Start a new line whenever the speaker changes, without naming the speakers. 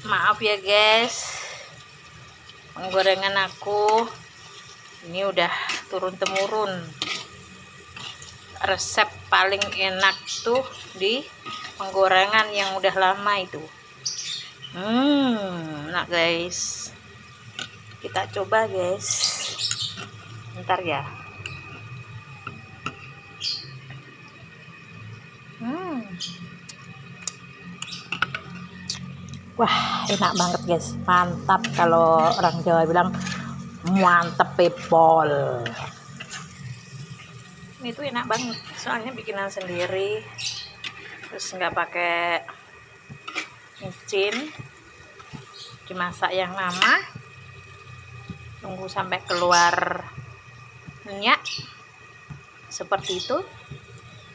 Maaf ya guys, penggorengan aku ini udah turun temurun. Resep paling enak tuh di penggorengan yang udah lama itu. Enak guys, kita coba guys. Bentar ya. Wah, enak banget guys, mantap. Kalau orang Jawa bilang mantep pepol. Ini tuh enak banget, soalnya bikinan sendiri, terus nggak pakai micin, dimasak yang lama, tunggu sampai keluar minyak seperti itu.